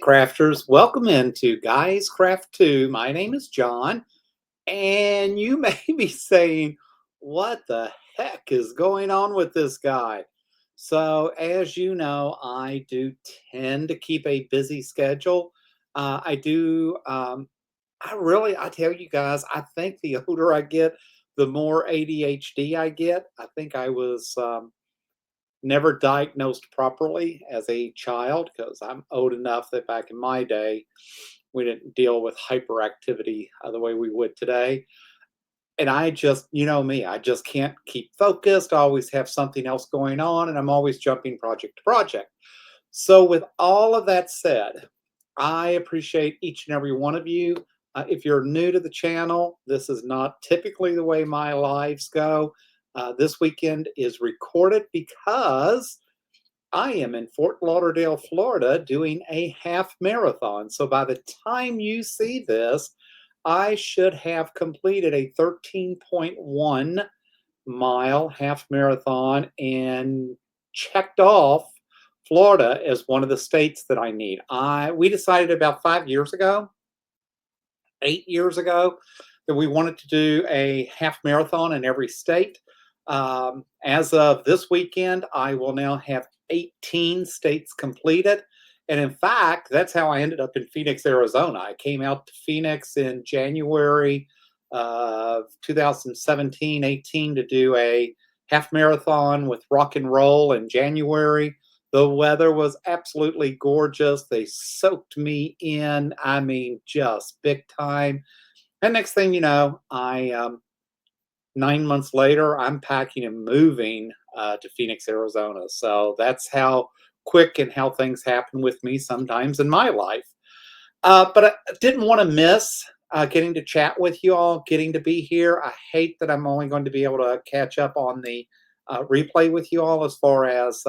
crafters. Welcome into Guys Craft 2. My name is John, and you may be saying, what the heck is going on with this guy? So, as you know, I do tend to keep a busy schedule. I do, I tell you guys, I think the older I get, the more ADHD I get. I think I was never diagnosed properly as a child because I'm old enough that back in my day, we didn't deal with hyperactivity the way we would today. And I just, you know me, I just can't keep focused. I always have something else going on, and I'm always jumping project to project. So, with all of that said, I appreciate each and every one of you. If you're new to the channel, this is not typically the way my lives go. This weekend is recorded because I am in Fort Lauderdale, Florida, doing a half marathon. So by the time you see this, I should have completed a 13.1 mile half marathon and checked off Florida as one of the states that I need. We decided about 5 years ago, 8 years ago, that we wanted to do a half marathon in every state. As of this weekend, I will now have 18 states completed. And in fact, that's how I ended up in Phoenix, Arizona. I came out to Phoenix in January of 2017, 18 to do a half marathon with rock and roll in January. The weather was absolutely gorgeous. They soaked me in, I mean, just big time. And next thing you know, 9 months later, I'm packing and moving to Phoenix, Arizona. So that's how quick and how things happen with me sometimes in my life. But I didn't want to miss getting to chat with you all, getting to be here. I hate that I'm only going to be able to catch up on the replay with you all as far as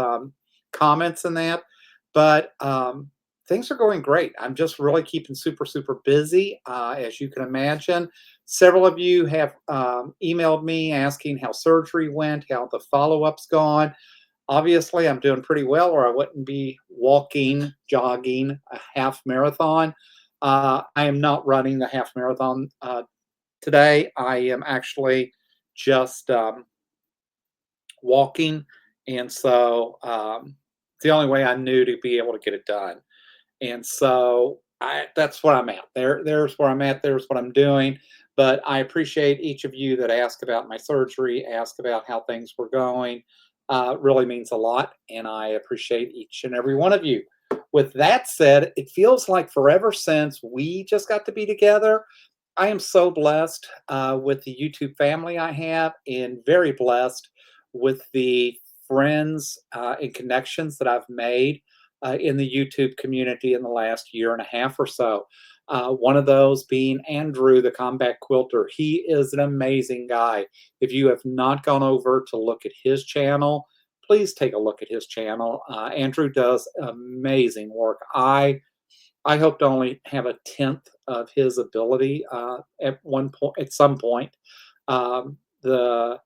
comments and that. But things are going great. I'm just really keeping super, super busy, as you can imagine. Several of you have emailed me asking how surgery went, how the follow up's gone. Obviously, I'm doing pretty well, or I wouldn't be walking, jogging a half marathon. I am not running the half marathon today. I am actually just walking. And so it's the only way I knew to be able to get it done. And so that's where I'm at. There's where I'm at. There's what I'm doing. But I appreciate each of you that ask about my surgery, ask about how things were going. Really means a lot, and I appreciate each and every one of you. With that said, it feels like forever since we just got to be together. I am so blessed with the YouTube family I have, and very blessed with the friends and connections that I've made in the YouTube community in the last year and a half or so. One of those being Andrew, the combat quilter. He is an amazing guy. If you have not gone over to look at his channel, please take a look at his channel. Andrew does amazing work. I hope to only have a tenth of his ability at one point, at some point. The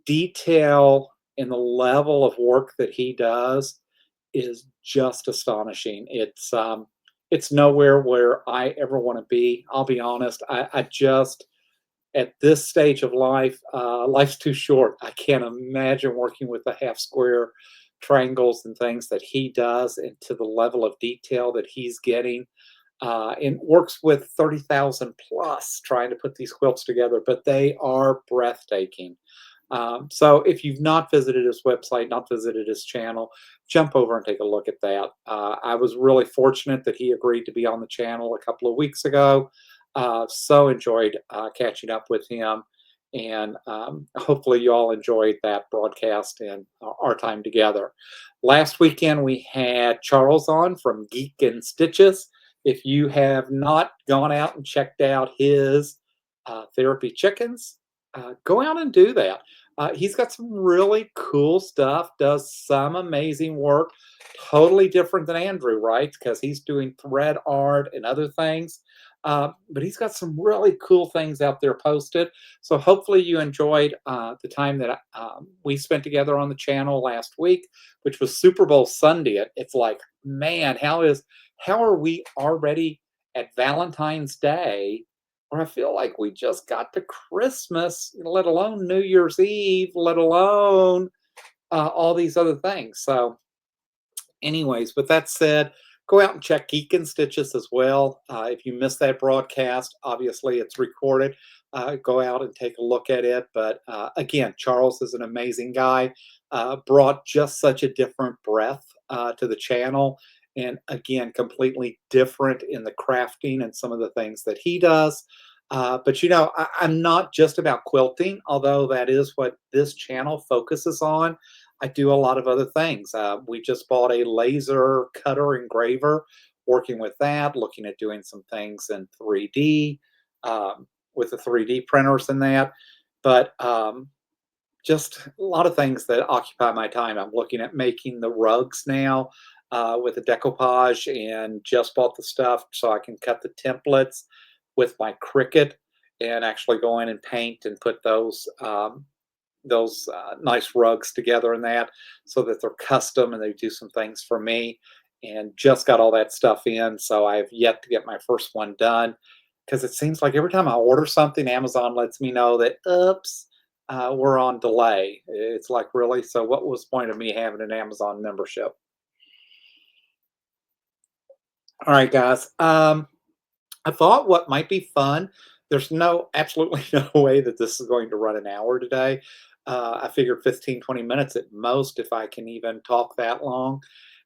detail and the level of work that he does is just astonishing. It's nowhere where I ever want to be. I'll be honest. I just at this stage of life, life's too short. I can't imagine working with the half square triangles and things that he does, and to the level of detail that he's getting. And works with 30,000 plus trying to put these quilts together, but they are breathtaking. So if you've not visited his website, not visited his channel, jump over and take a look at that. I was really fortunate that he agreed to be on the channel a couple of weeks ago. So enjoyed catching up with him. And hopefully you all enjoyed that broadcast and our time together. Last weekend we had Charles on from Geek and Stitches. If you have not gone out and checked out his therapy chickens, go out and do that. He's got some really cool stuff, does some amazing work, totally different than Andrew, right? Because he's doing thread art and other things. But he's got some really cool things out there posted. So hopefully you enjoyed the time that we spent together on the channel last week, which was Super Bowl Sunday. It's like man, how are we already at Valentine's Day? Or I feel like we just got to Christmas, let alone New Year's Eve, let alone all these other things. So, anyways, with that said, go out and check Geek and Stitches as well. If you missed that broadcast, obviously it's recorded. Go out and take a look at it. But again, Charles is an amazing guy. Brought just such a different breath to the channel. And again, completely different in the crafting and some of the things that he does. But I'm not just about quilting, although that is what this channel focuses on. I do a lot of other things. We just bought a laser cutter engraver, working with that, looking at doing some things in 3D with the 3D printers and that. But just a lot of things that occupy my time. I'm looking at making the rugs now with the decoupage and just bought the stuff so I can cut the templates with my Cricut and actually go in and paint and put those nice rugs together and that so that they're custom and they do some things for me and just got all that stuff in. So I have yet to get my first one done because it seems like every time I order something, Amazon lets me know that, oops, we're on delay. It's like, really? So what was the point of me having an Amazon membership? All right, guys. I thought what might be fun. There's absolutely no way that this is going to run an hour today. I figured 15, 20 minutes at most, if I can even talk that long.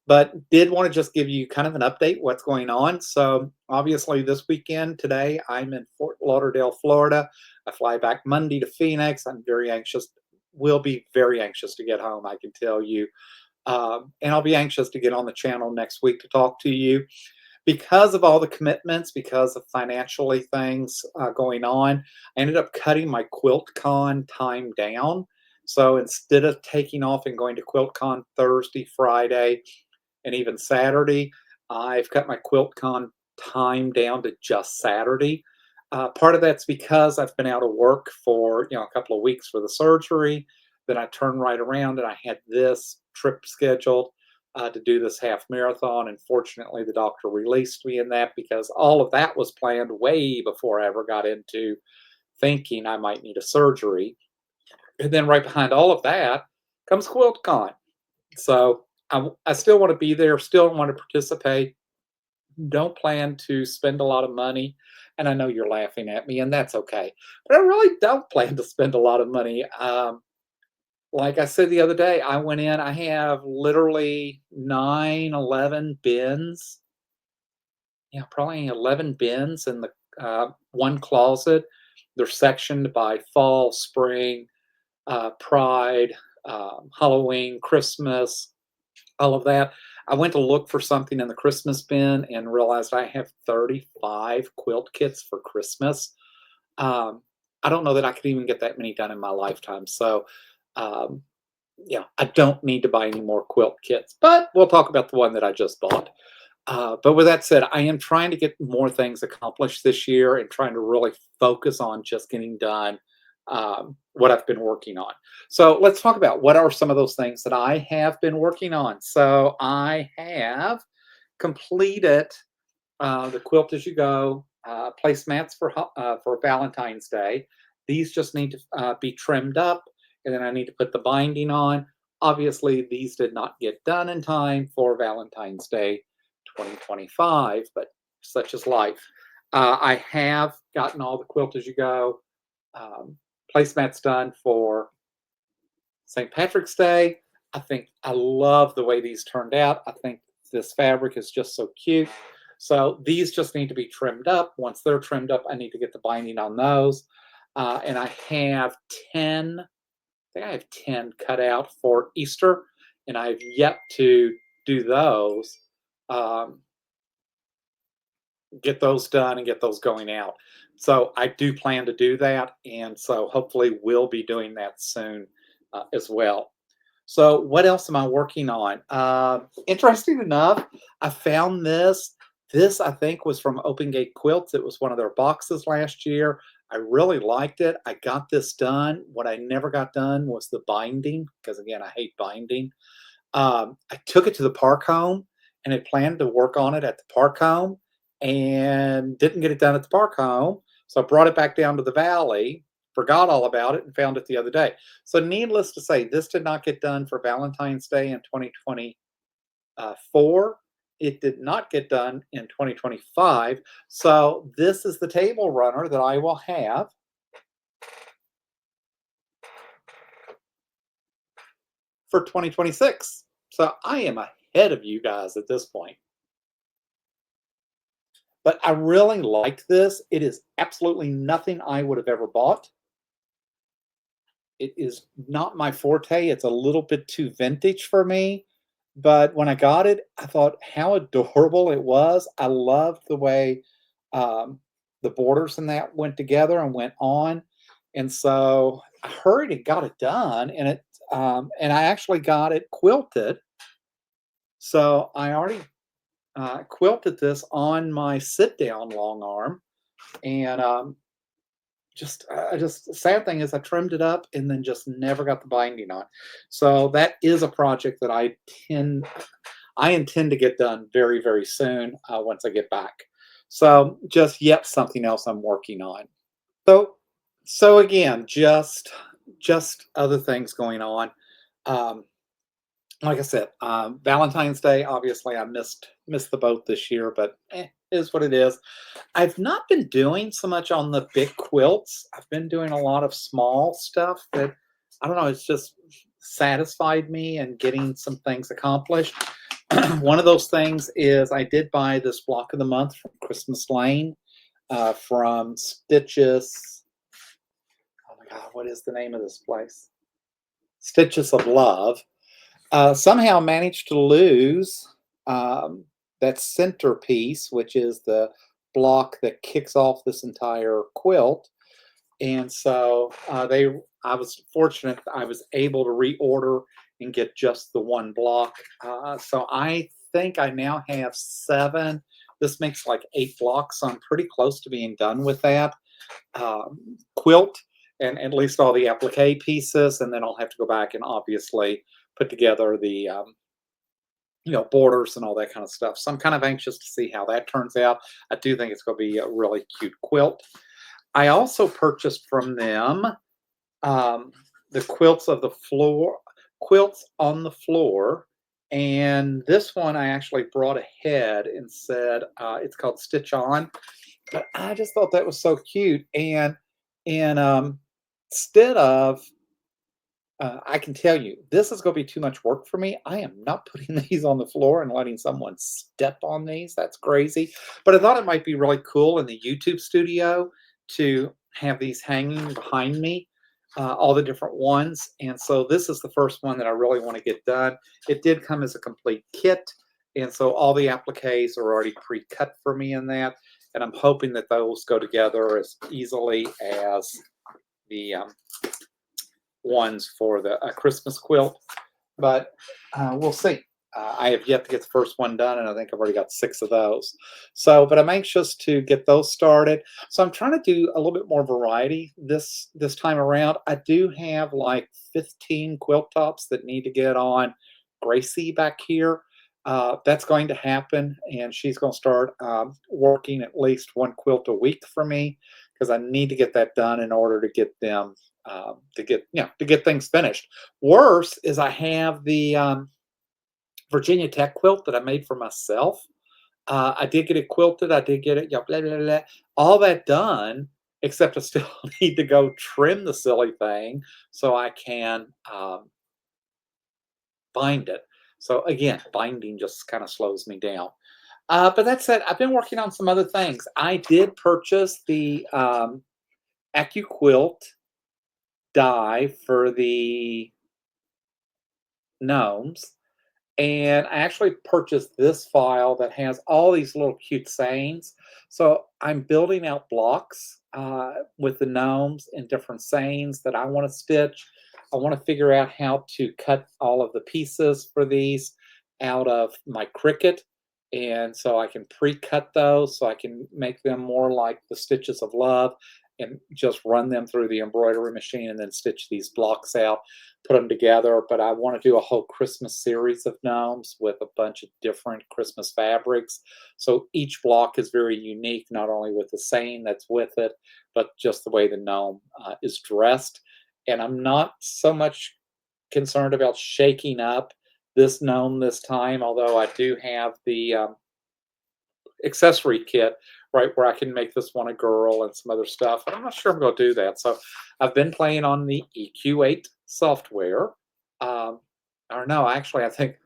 But did want to just give you kind of an update what's going on. So obviously this weekend, today, I'm in Fort Lauderdale, Florida. I fly back Monday to Phoenix. I'm very anxious, will be very anxious to get home, I can tell you. And I'll be anxious to get on the channel next week to talk to you because of all the commitments, because of financially things going on. I ended up cutting my QuiltCon time down. So instead of taking off and going to QuiltCon Thursday, Friday, and even Saturday, I've cut my QuiltCon time down to just Saturday. Part of that's because I've been out of work for a couple of weeks for the surgery. Then I turned right around and I had this trip scheduled to do this half marathon. And fortunately, the doctor released me in that because all of that was planned way before I ever got into thinking I might need a surgery. And then right behind all of that comes QuiltCon. So I still want to be there, still want to participate. Don't plan to spend a lot of money. And I know you're laughing at me, and that's okay. But I really don't plan to spend a lot of money. Like I said the other day, I went in, I have literally 9, 11 bins. Yeah, probably 11 bins in the one closet. They're sectioned by fall, spring, Pride, Halloween, Christmas, all of that. I went to look for something in the Christmas bin and realized I have 35 quilt kits for Christmas. Um, I don't know that I could even get that many done in my lifetime. So, um, I don't need to buy any more quilt kits, but we'll talk about the one that I just bought. But with that said, I am trying to get more things accomplished this year and trying to really focus on just getting done what I've been working on. So let's talk about what are some of those things that I have been working on. So I have completed the Quilt as You Go placemats for Valentine's Day. These just need to be trimmed up, and then I need to put the binding on. Obviously, these did not get done in time for Valentine's Day 2025, but such is life. I have gotten all the Quilt as You Go um, placemats done for St. Patrick's Day. I love the way these turned out. I think this fabric is just so cute. So these just need to be trimmed up. Once they're trimmed up, I need to get the binding on those. And I have 10, I think I have 10 cut out for Easter, and I've yet to do those, um, get those done and get those going out. So I do plan to do that. And so hopefully we'll be doing that soon as well. So what else am I working on? Interesting enough, I found this. This I think was from Open Gate Quilts. It was one of their boxes last year. I really liked it. I got this done. What I never got done was the binding because again, I hate binding. I took it to the park home and had planned to work on it at the park home and didn't get it done at the park home. So I brought it back down to the valley, forgot all about it, and found it the other day. So, needless to say, this did not get done for Valentine's Day in 2024. It did not get done in 2025. So, this is the table runner that I will have for 2026. So, I am ahead of you guys at this point. But I really like this. It is absolutely nothing I would have ever bought. It is not my forte. It's a little bit too vintage for me. But when I got it, I thought how adorable it was. I loved the way um, the borders and that went together and went on. And so I hurried and got it done, and I actually got it quilted. So I already quilted this on my sit down long arm, and just sad thing is I trimmed it up and then just never got the binding on. So that is a project that I intend to get done very, very soon, once I get back. So just yet something else I'm working on. So so again, just other things going on. Um, like I said, Valentine's Day, obviously I missed the boat this year, but is what it is. I've not been doing so much on the big quilts. I've been doing a lot of small stuff that I don't know, it's just satisfied me and getting some things accomplished. One of those things is I did buy this block of the month from Christmas Lane, from Stitches. Oh my God, what is the name of this place? Stitches of Love. Somehow managed to lose um, that centerpiece, which is the block that kicks off this entire quilt. And so I was fortunate that I was able to reorder and get just the one block. So I think I now have seven. This makes like eight blocks. So I'm pretty close to being done with that quilt and at least all the applique pieces. And then I'll have to go back and obviously put together the borders and all that kind of stuff. So I'm kind of anxious to see how that turns out. I do think it's going to be a really cute quilt. I also purchased from them um, the quilts on the floor, and this one I actually brought ahead and said it's called Stitch On. But I just thought that was so cute, and instead of I can tell you, this is going to be too much work for me. I am not putting these on the floor and letting someone step on these. That's crazy. But I thought it might be really cool in the YouTube studio to have these hanging behind me, all the different ones. And so this is the first one that I really want to get done. It did come as a complete kit. And so all the appliques are already pre-cut for me in that. And I'm hoping that those go together as easily as the ones for the Christmas quilt, but we'll see. I have yet to get the first one done, and I think I've already got six of those. So, but I'm anxious to get those started. So I'm trying to do a little bit more variety this time around. I do have like 15 quilt tops that need to get on Gracie back here. That's going to happen, and she's going to start working at least one quilt a week for me because I need to get that done in order to get them to get things finished. Worse is I have the Virginia Tech quilt that I made for myself. I did get it quilted. I did get it, blah, blah, blah, all that done, except I still need to go trim the silly thing so I can bind it. So again, binding just kind of slows me down. But that said, I've been working on some other things. I did purchase the AccuQuilt die for the gnomes, and I actually purchased this file that has all these little cute sayings. So I'm building out blocks with the gnomes and different sayings that I want to stitch. I want to figure out how to cut all of the pieces for these out of my Cricut. And so I can pre-cut those so I can make them more like the Stitches of Love. and just run them through the embroidery machine and then stitch these blocks out, put them together. But I want to do a whole Christmas series of gnomes with a bunch of different Christmas fabrics. So each block is very unique, not only with the saying that's with it, but just the way the gnome is dressed. And I'm not so much concerned about shaking up this gnome this time, although I do have the accessory kit, right, where I can make this one a girl and some other stuff. I'm not sure I'm going to do that. So I've been playing on the EQ8 software. Um, or no, actually, I think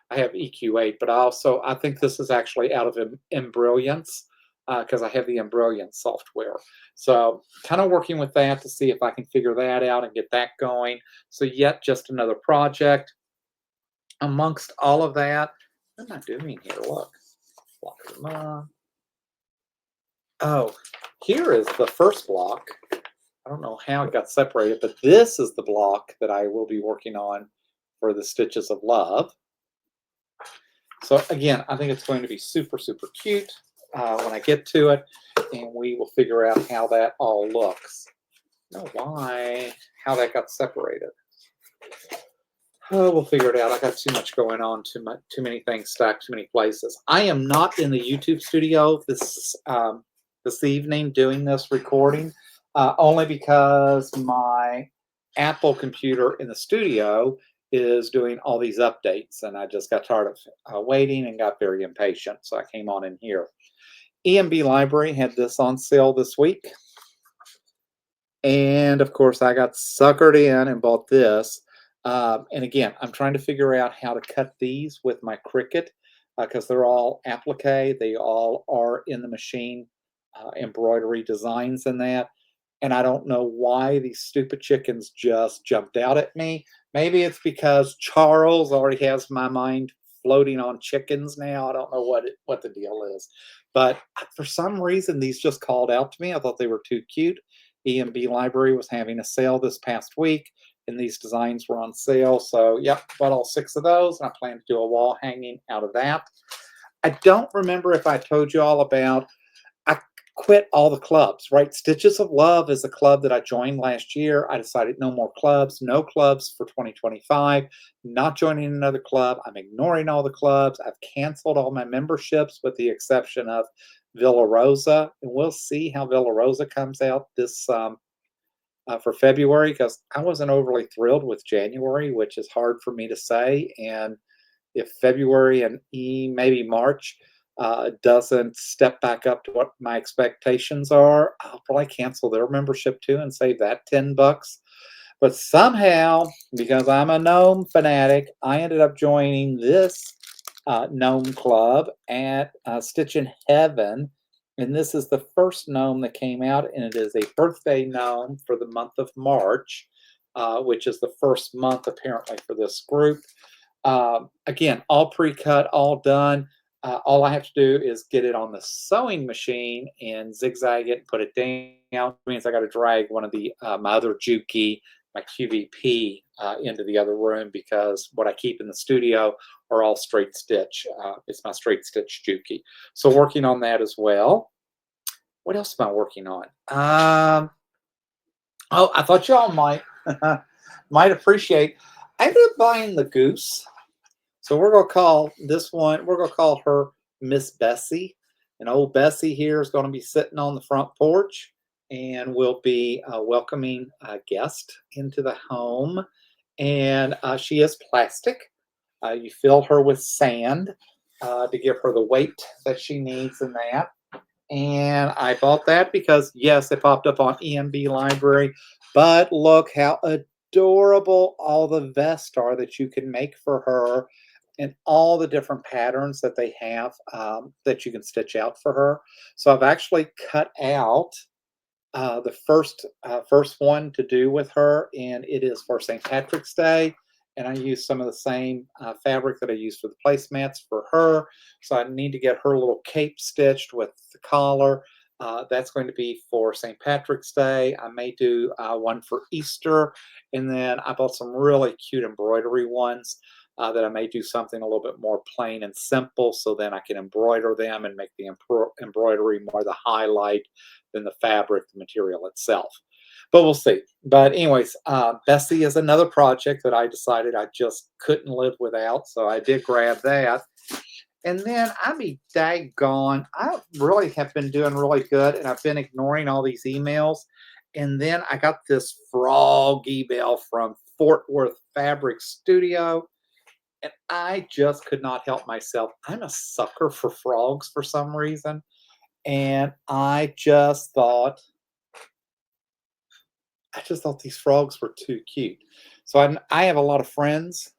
I have EQ8, but I think this is actually out of Embrilliance because I have the Embrilliance software. So kind of working with that to see if I can figure that out and get that going. So yet just another project. Amongst all of that, what am I doing here? Look. Block them up. Oh, here is the first block. I don't know how it got separated, but this is the block that I will be working on for the Stitches of Love. So again, I think it's going to be super, super cute when I get to it, and we will figure out how that all looks. I don't know why, how that got separated. Oh, we'll figure it out. I got too much going on, too many things stacked, too many places. I am not in the YouTube studio this evening doing this recording, only because my Apple computer in the studio is doing all these updates, and I just got tired of waiting and got very impatient, so I came on in here. EMB Library had this on sale this week, and of course I got suckered in and bought this. And again, I'm trying to figure out how to cut these with my Cricut because they're all applique. They all are in the machine embroidery designs in that. And I don't know why these stupid chickens just jumped out at me. Maybe it's because Charles already has my mind floating on chickens now. I don't know what the deal is. But for some reason, these just called out to me. I thought they were too cute. EMB Library was having a sale this past week, and these designs were on sale. So, yep, bought all 6 of those, and I plan to do a wall hanging out of that. I don't remember if I told you all about I quit all the clubs, right? Stitches of Love is a club that I joined last year. I decided no more clubs, no clubs for 2025, not joining another club. I'm ignoring all the clubs. I've canceled all my memberships with the exception of Villa Rosa. And we'll see how Villa Rosa comes out this for February because I wasn't overly thrilled with January, which is hard for me to say. And if February and maybe March doesn't step back up to what my expectations are, I'll probably cancel their membership too and save that $10. But somehow, because I'm a gnome fanatic, I ended up joining this gnome club at Stitch in Heaven. And this is the first gnome that came out, and it is a birthday gnome for the month of March, which is the first month apparently for this group. Again, all pre-cut, all done. All I have to do is get it on the sewing machine and zigzag it and put it down. It means I got to drag one of the my other Juki, my QVP, into the other room because what I keep in the studio are all straight stitch. It's my straight stitch Juki. So working on that as well. What else am I working on? Oh, I thought y'all might might appreciate. I ended up buying the goose. So we're gonna call this one. We're gonna call her Miss Bessie. And old Bessie here is going to be sitting on the front porch, and we'll be welcoming a guest into the home. And she is plastic. You fill her with sand to give her the weight that she needs in that. And I bought that because, yes, it popped up on EMB Library, but look how adorable all the vests are that you can make for her and all the different patterns that they have that you can stitch out for her. So I've actually cut out the first one to do with her, and it is for St. Patrick's Day. And I use some of the same fabric that I use for the placemats for her. So I need to get her little cape stitched with the collar. That's going to be for St. Patrick's Day. I may do one for Easter. And then I bought some really cute embroidery ones that I may do something a little bit more plain and simple so then I can embroider them and make the embroidery more the highlight than the fabric, the material itself. But we'll see. But anyways, Bessie is another project that I decided I just couldn't live without, so I did grab that. And then I be daggone, I really have been doing really good, and I've been ignoring all these emails. And then I got this frog email from Fort Worth Fabric Studio, and I just could not help myself. I'm a sucker for frogs for some reason, and I just thought these frogs were too cute. So I have a lot of friends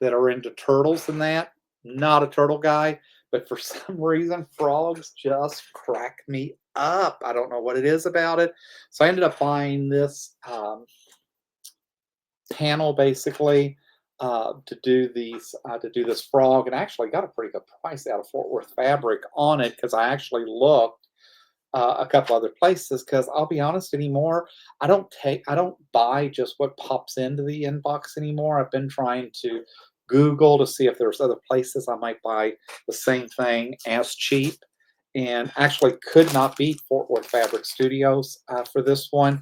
that are into turtles and that. Not a turtle guy, but for some reason, frogs just crack me up. I don't know what it is about it. So I ended up buying this panel basically to do this frog, and I actually got a pretty good price out of Fort Worth Fabric on it because I actually looked a couple other places because I'll be honest anymore, I don't buy just what pops into the inbox anymore. I've been trying to Google to see if there's other places I might buy the same thing as cheap, and actually could not beat Fort Worth Fabric Studios for this one.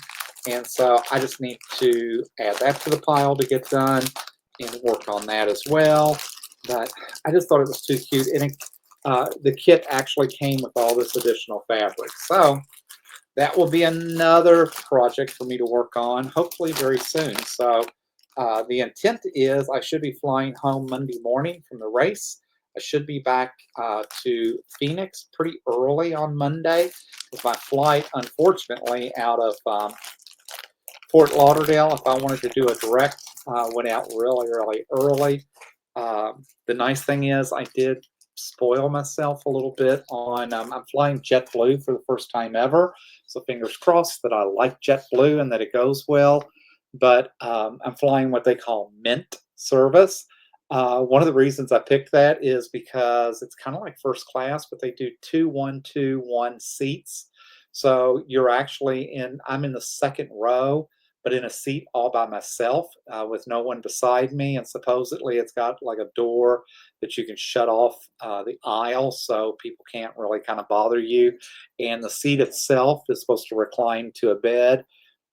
And so I just need to add that to the pile to get done and work on that as well. But I just thought it was too cute. And the kit actually came with all this additional fabric. So that will be another project for me to work on, hopefully very soon. So the intent is I should be flying home Monday morning from the race. I should be back to Phoenix pretty early on Monday with my flight, unfortunately, out of Fort Lauderdale. If I wanted to do a direct, went out really, really early. The nice thing is I did spoil myself a little bit on, I'm flying JetBlue for the first time ever. So fingers crossed that I like JetBlue and that it goes well. But I'm flying what they call Mint service. One of the reasons I picked that is because it's kind of like first class, but they do 2 1 2 1 seats. So you're actually I'm in the second row, but in a seat all by myself with no one beside me. And supposedly it's got like a door that you can shut off the aisle so people can't really kind of bother you. And the seat itself is supposed to recline to a bed.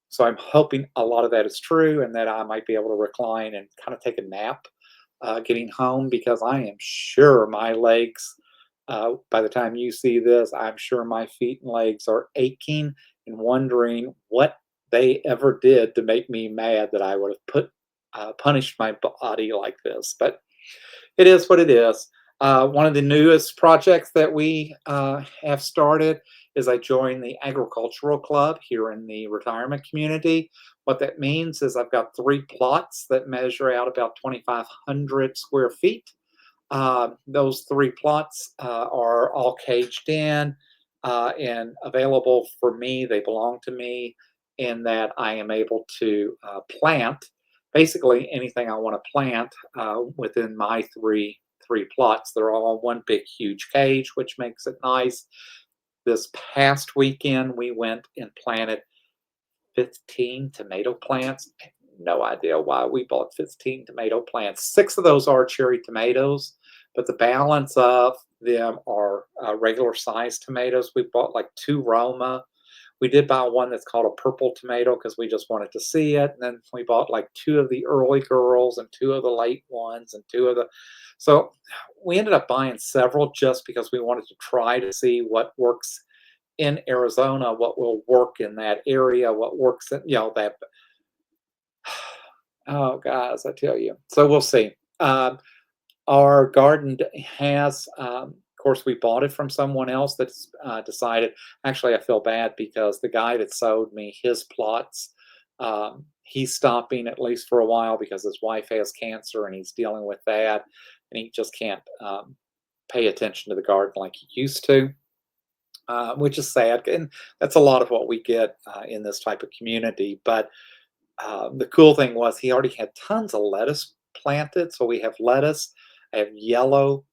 So I'm hoping a lot of that is true and that I might be able to recline and kind of take a nap getting home because I am sure my legs, by the time you see this, I'm sure my feet and legs are aching and wondering what they ever did to make me mad that I would have punished my body like this. But it is what it is. One of the newest projects that we have started is I joined the agricultural club here in the retirement community. What that means is I've got 3 plots that measure out about 2,500 square feet. Those 3 plots are all caged in and available for me. They belong to me in that I am able to plant basically anything I want to plant within my three plots. They're all one big huge cage, which makes it nice. This past weekend, we went and planted 15 tomato plants. No idea why we bought 15 tomato plants. 6 of those are cherry tomatoes, but the balance of them are regular sized tomatoes. We bought like 2 Roma. We did buy one that's called a purple tomato because we just wanted to see it. And then we bought like 2 of the early girls and 2 of the late ones and 2 of the. So we ended up buying several just because we wanted to try to see what works in Arizona, what will work in that area, what works in, that. Oh, guys, I tell you. So we'll see. Our garden has, of course, we bought it from someone else that's decided. Actually, I feel bad because the guy that sold me his plots, he's stopping at least for a while because his wife has cancer and he's dealing with that, and he just can't pay attention to the garden like he used to. Which is sad, and that's a lot of what we get in this type of community. But the cool thing was he already had tons of lettuce planted. So we have lettuce, I have yellow,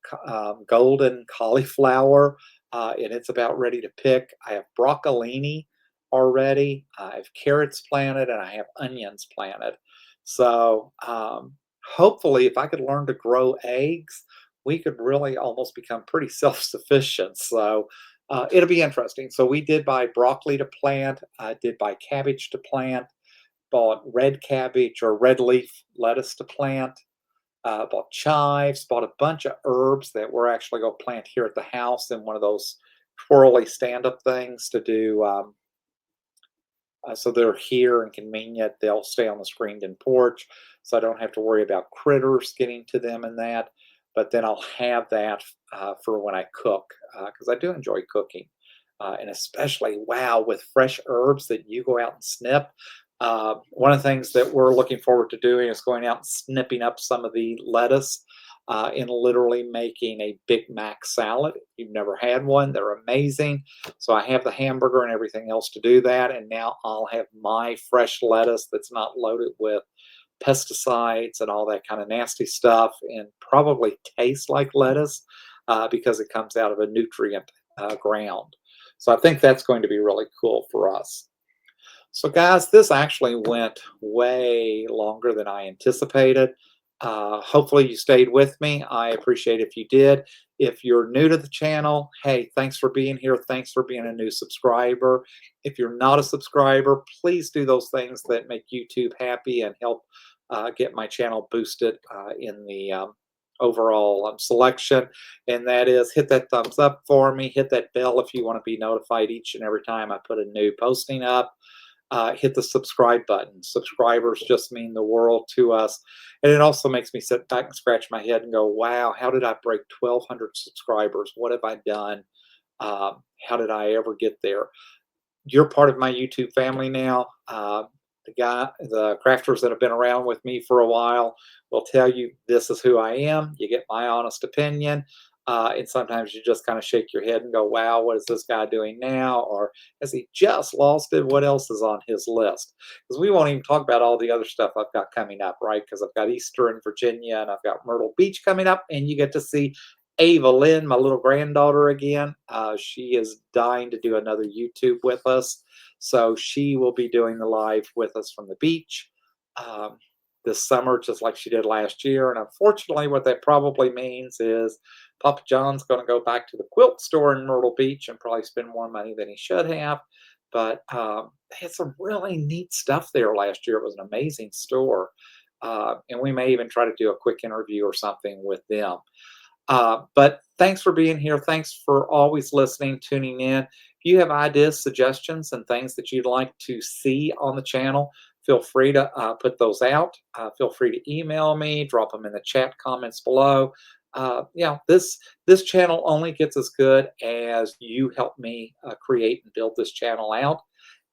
golden cauliflower, and it's about ready to pick. I have broccolini already. I have carrots planted, and I have onions planted. So hopefully, if I could learn to grow eggs, we could really almost become pretty self-sufficient. So it'll be interesting. So we did buy broccoli to plant. I did buy cabbage to plant. Bought red cabbage or red leaf lettuce to plant. Bought chives. Bought a bunch of herbs that we're actually going to plant here at the house in one of those twirly stand-up things to do. So they're here and convenient. They'll stay on the screened-in porch, so I don't have to worry about critters getting to them and that. But then I'll have that for when I cook because I do enjoy cooking, and especially wow with fresh herbs that you go out and snip. One of the things that we're looking forward to doing is going out and snipping up some of the lettuce and literally making a Big Mac salad. If you've never had one, they're amazing. So I have the hamburger and everything else to do that. And now I'll have my fresh lettuce that's not loaded with pesticides and all that kind of nasty stuff and probably tastes like lettuce because it comes out of a nutrient ground. So I think that's going to be really cool for us. So, guys, this actually went way longer than I anticipated. Hopefully, you stayed with me. I appreciate if you did. If you're new to the channel, hey, thanks for being here. Thanks for being a new subscriber. If you're not a subscriber, please do those things that make YouTube happy and help get my channel boosted in the overall selection. And that is hit that thumbs up for me, hit that bell if you want to be notified each and every time I put a new posting up. Hit the subscribe button. Subscribers just mean the world to us. And it also makes me sit back and scratch my head and go, wow, how did I break 1,200 subscribers? What have I done? How did I ever get there? You're part of my YouTube family now. The crafters that have been around with me for a while will tell you this is who I am. You get my honest opinion. And sometimes you just kind of shake your head and go, wow, what is this guy doing now? Or has he just lost it? What else is on his list? Because we won't even talk about all the other stuff I've got coming up, right? Because I've got Easter in Virginia and I've got Myrtle Beach coming up, and you get to see Ava Lynn, my little granddaughter, again. She is dying to do another YouTube with us. So she will be doing the live with us from the beach um, this summer, just like she did last year. And unfortunately, what that probably means is Papa John's going to go back to the quilt store in Myrtle Beach and probably spend more money than he should have. But they had some really neat stuff there last year. It was an amazing store. And we may even try to do a quick interview or something with them. But thanks for being here. Thanks for always listening, tuning in. If you have ideas, suggestions, and things that you'd like to see on the channel, feel free to put those out. Feel free to email me, drop them in the chat comments below. This channel only gets as good as you help me create and build this channel out.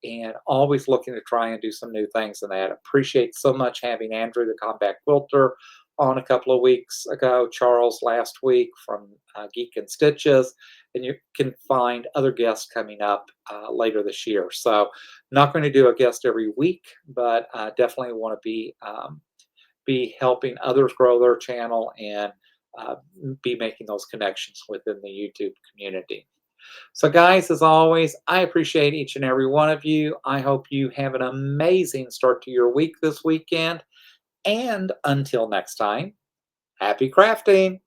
And always looking to try and do some new things in that. Appreciate so much having Andrew, the Combat Quilter, on a couple of weeks ago, Charles last week from Geek and Stitches, and you can find other guests coming up later this year. So, not going to do a guest every week, but definitely want to be helping others grow their channel and be making those connections within the YouTube community. So, guys, as always, I appreciate each and every one of you. I hope you have an amazing start to your week this weekend. And until next time, happy crafting!